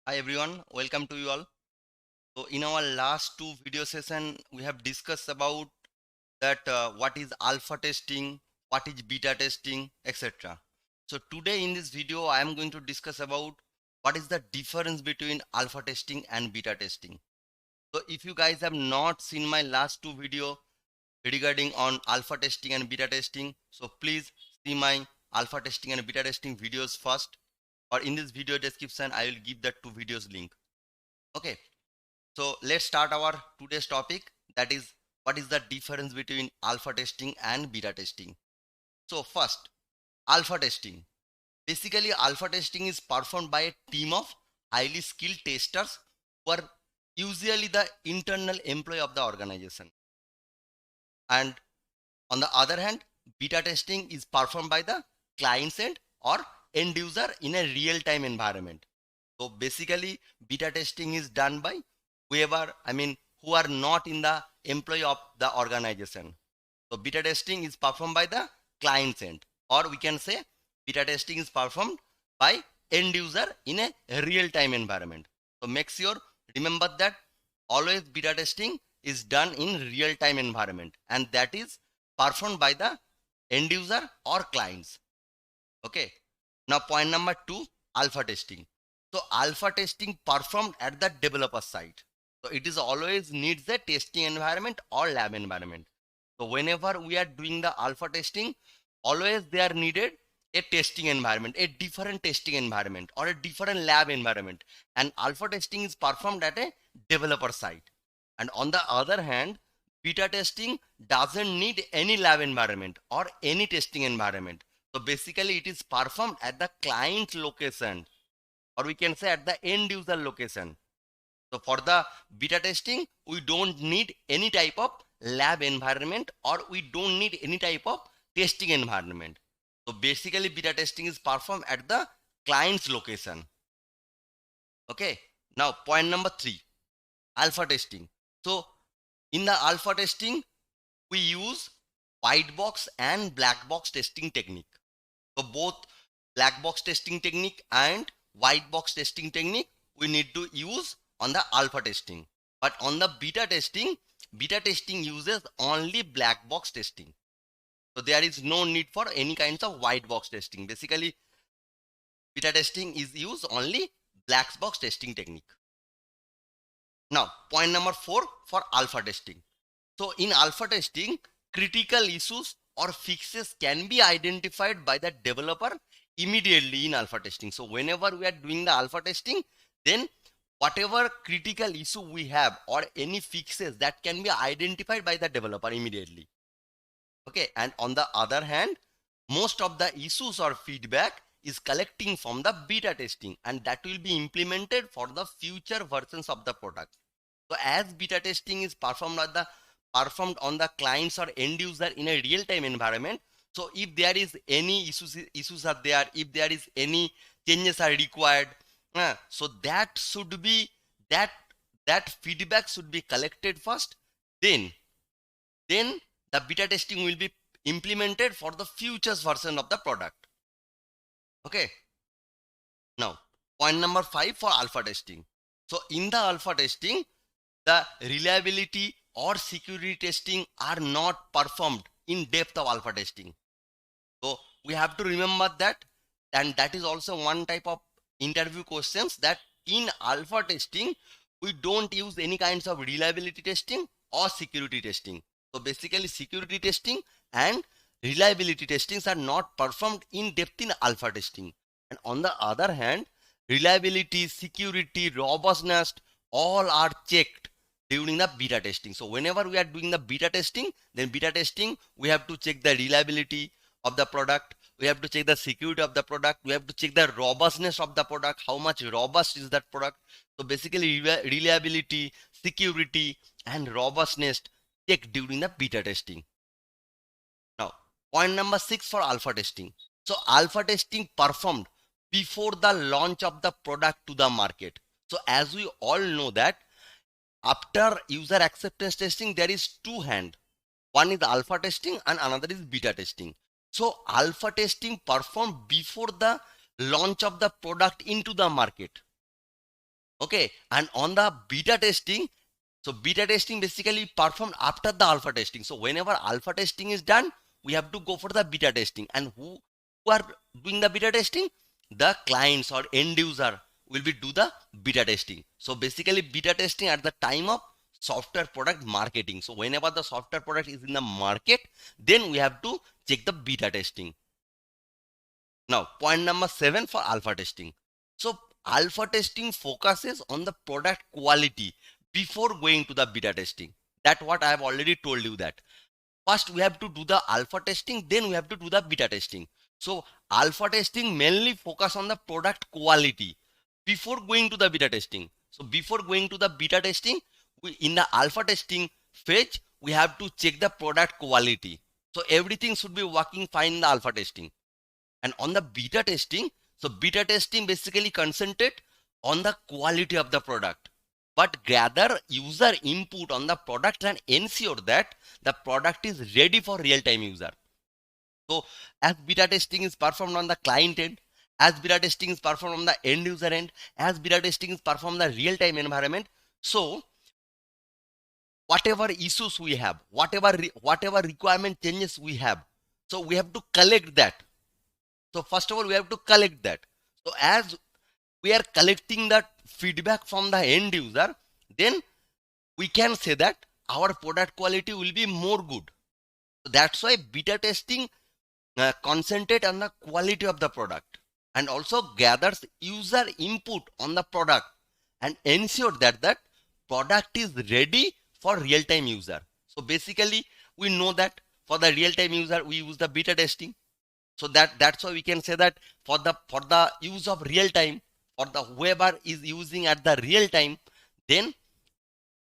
Hi everyone, welcome to you all. So in our last two video session, we have discussed about that what is alpha testing, what is beta testing, etc. So today in this video, I am going to discuss about what is the difference between alpha testing and beta testing. So if you guys have not seen my last two video regarding on alpha testing and beta testing, so please see my alpha testing and beta testing videos first, or in this video description, I will give that two videos link. Okay. So let's start our today's topic, that is what is the difference between alpha testing and beta testing. So first, alpha testing. Basically, alpha testing is performed by a team of highly skilled testers who are usually the internal employee of the organization. And on the other hand, beta testing is performed by the client end or end user in a real-time environment. So basically, beta testing is done by whoever, who are not in the employee of the organization. So beta testing is performed by the client end, or we can say beta testing is performed by end user in a real-time environment. So make sure, remember that always beta testing is done in real-time environment, and that is performed by the end user or clients. Okay. Now point number two, alpha testing. So alpha testing performed at the developer side. So it is always needs a testing environment or lab environment. So whenever we are doing the alpha testing, always they are needed a testing environment, a different testing environment or a different lab environment. And alpha testing is performed at a developer side. And on the other hand, beta testing doesn't need any lab environment or any testing environment. So basically it is performed at the client location, or we can say at the end user location. So for the beta testing, we don't need any type of lab environment or we don't need any type of testing environment. So basically beta testing is performed at the client's location. Okay. Now point number three, alpha testing. So in the alpha testing, we use white box and black box testing technique. So both black box testing technique and white box testing technique we need to use on the alpha testing. But on the beta testing uses only black box testing. So there is no need for any kinds of white box testing. Basically, beta testing is used only black box testing technique. Now, point number four for alpha testing. So in alpha testing, critical issues or fixes can be identified by the developer immediately in alpha testing. So whenever we are doing the alpha testing, then whatever critical issue we have or any fixes that can be identified by the developer immediately. Okay. And on the other hand, most of the issues or feedback is collecting from the beta testing, and that will be implemented for the future versions of the product. So as beta testing is performed on the clients or end user in a real-time environment. So if there is any issues are there, if there is any changes are required, so that should be that feedback should be collected first. Then the beta testing will be implemented for the futures version of the product. Okay. Now point number five for alpha testing. So in the alpha testing, the reliability or security testing are not performed in depth of alpha testing. So we have to remember that, and that is also one type of interview questions, that in alpha testing we don't use any kinds of reliability testing or security testing. So basically security testing and reliability testings are not performed in depth in alpha testing. And on the other hand, reliability, security, robustness, all are checked during the beta testing. So whenever we are doing the beta testing, then beta testing, we have to check the reliability of the product, we have to check the security of the product, we have to check the robustness of the product, how much robust is that product. So basically reliability, security and robustness checked during the beta testing. Now point number six for alpha testing. So alpha testing performed before the launch of the product to the market. So as we all know that after user acceptance testing, there is two hand. One is alpha testing and another is beta testing. So alpha testing performed before the launch of the product into the market. Okay, and on the beta testing, so beta testing basically performed after the alpha testing. So whenever alpha testing is done, we have to go for the beta testing. And who are doing the beta testing? The clients or end user will be do the beta testing. So basically beta testing at the time of software product marketing. So whenever the software product is in the market, then we have to check the beta testing. Now, point number 7 for alpha testing. So, alpha testing focuses on the product quality before going to the beta testing. That's what I have already told you that. First, we have to do the alpha testing, then we have to do the beta testing. So, alpha testing mainly focus on the product quality before going to the beta testing. So, before going to the beta testing, in the alpha testing phase, we have to check the product quality. So, everything should be working fine in the alpha testing. And on the beta testing, so beta testing basically concentrate on the quality of the product, but gather user input on the product and ensure that the product is ready for real-time user. So as beta testing is performed on the client end, as beta testing is performed on the end user end, as beta testing is performed in the real-time environment, so whatever issues we have, whatever requirement changes we have, so we have to collect that. So first of all, we have to collect that. So as we are collecting that feedback from the end user, then we can say that our product quality will be more good. So that's why beta testing concentrate on the quality of the product and also gathers user input on the product and ensure that that product is ready for real-time user. So basically, we know that for the real-time user, we use the beta testing. So that's why we can say that for the use of real time, for the whoever is using at the real time, then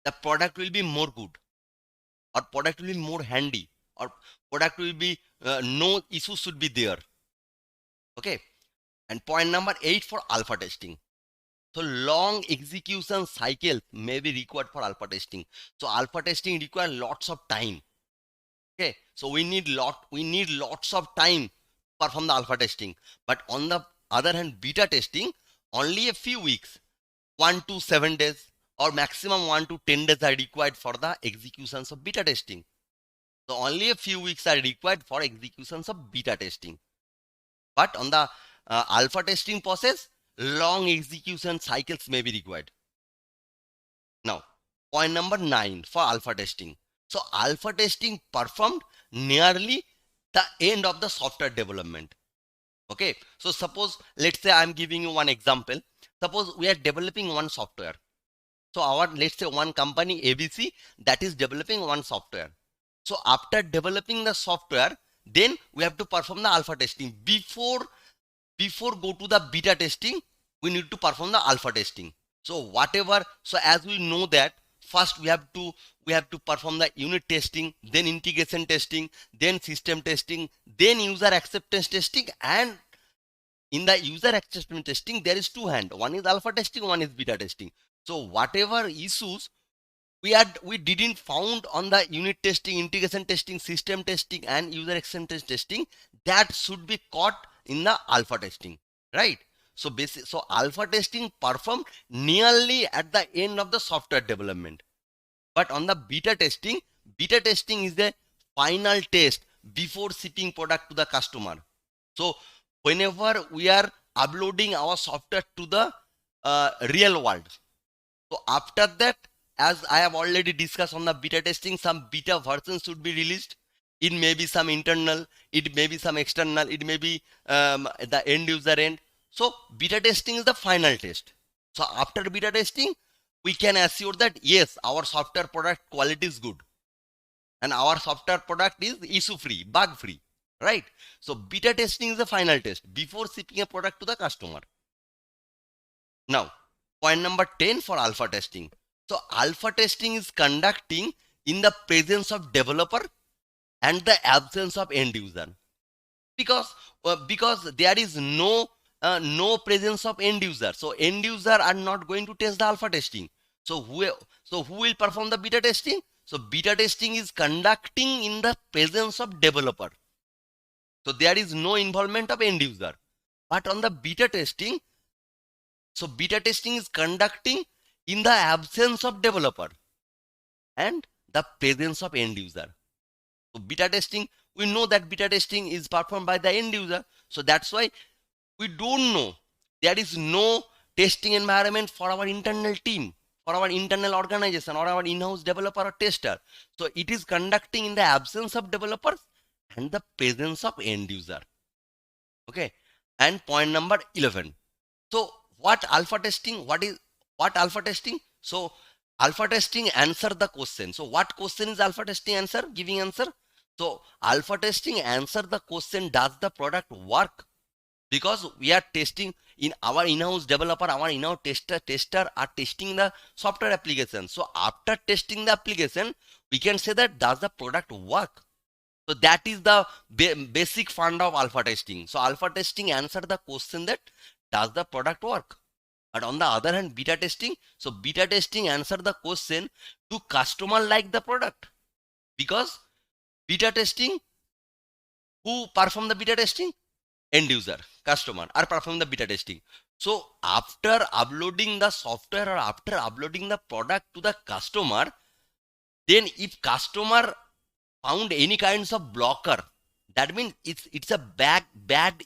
the product will be more good, or product will be more handy, or product will be no issues should be there. Okay. And point number 8 for alpha testing. So long execution cycles may be required for alpha testing. So alpha testing requires lots of time. Okay, so we need lots of time to perform the alpha testing. But on the other hand, beta testing, only a few weeks, 1 to 7 days, or maximum 1 to 10 days are required for the executions of beta testing. So only a few weeks are required for executions of beta testing. But on the alpha testing process, long execution cycles may be required. Now, point number 9 for alpha testing. So alpha testing performed nearly the end of the software development. Okay, so suppose, let's say I'm giving you one example. Suppose we are developing one software. So let's say one company ABC that is developing one software. So after developing the software, then we have to perform the alpha testing. Before go to the beta testing, we need to perform the alpha testing. So as we know that first we have to perform the unit testing, then integration testing, then system testing, then user acceptance testing, and in the user acceptance testing there is two hand. One is alpha testing, one is beta testing. So whatever issues we didn't found on the unit testing, integration testing, system testing, and user acceptance testing, that should be caught in the alpha testing, right? So alpha testing performed nearly at the end of the software development. But on the beta testing is the final test before shipping product to the customer. So whenever we are uploading our software to the real world, so after that, as I have already discussed on the beta testing, some beta versions should be released. It may be some internal, it may be some external, it may be the end user end. So beta testing is the final test. So after beta testing, we can assure that yes, our software product quality is good and our software product is issue free, bug free, right? So beta testing is the final test before shipping a product to the customer. Now, point number 10 for alpha testing. So alpha testing is conducting in the presence of developer and the absence of end user, because there is no presence of end user. So end user are not going to test the alpha testing. So who will perform the beta testing? So beta testing is conducting in the presence of developer. So there is no involvement of end user. But on the beta testing, So beta testing is conducting in the absence of developer and the presence of end user. So beta testing, we know that beta testing is performed by the end user. So that's why we don't know, there is no testing environment for our internal team, for our internal organization, or our in-house developer or tester. So it is conducting in the absence of developers and the presence of end user. Okay. And point number 11. So what alpha testing, what alpha testing? So alpha testing answer the question. So what question is alpha testing answer, giving answer? So alpha testing answer the question, does the product work? Because we are testing in our in-house developer, our in-house tester are testing the software application. So after testing the application, we can say that does the product work? So that is the basic fund of alpha testing. So alpha testing answer the question that does the product work? But on the other hand, beta testing, so beta testing answer the question, do customer like the product? Because beta testing, who perform the beta testing? End user, customer are performing the beta testing. So after uploading the software or after uploading the product to the customer, then if customer found any kinds of blocker, that means it's a bad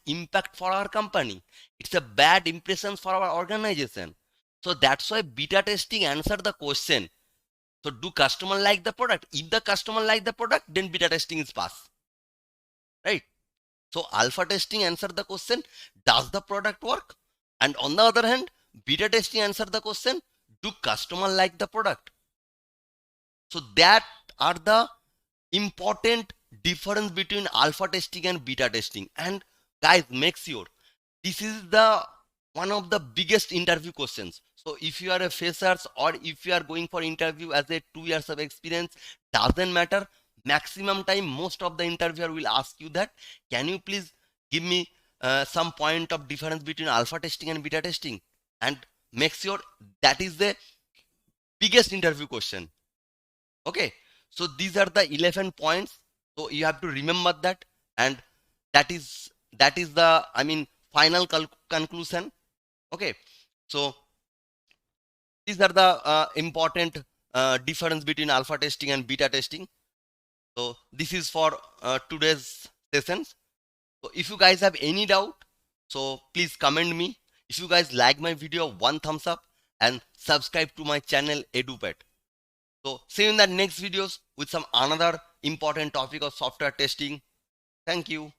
impact for our company, it's a bad impression for our organization. So that's why beta testing answer the question, so do customer like the product? If the customer like the product, then beta testing is pass, right? So alpha testing answer the question, does the product work? And on the other hand, beta testing answer the question, do customer like the product? So that are the important difference between alpha testing and beta testing. And guys, make sure this is the one of the biggest interview questions. So if you are a freshers or if you are going for interview as a 2 years of experience, doesn't matter, maximum time most of the interviewer will ask you that, can you please give me some point of difference between alpha testing and beta testing? And make sure that is the biggest interview question. Okay, so these are the 11 points, so you have to remember that. And that is the, I mean, final conclusion. Okay, so these are the important difference between alpha testing and beta testing. So this is for today's sessions. So if you guys have any doubt, so please comment me. If you guys like my video, one thumbs up and subscribe to my channel EduPaat. So see you in the next videos with some another important topic of software testing. Thank you.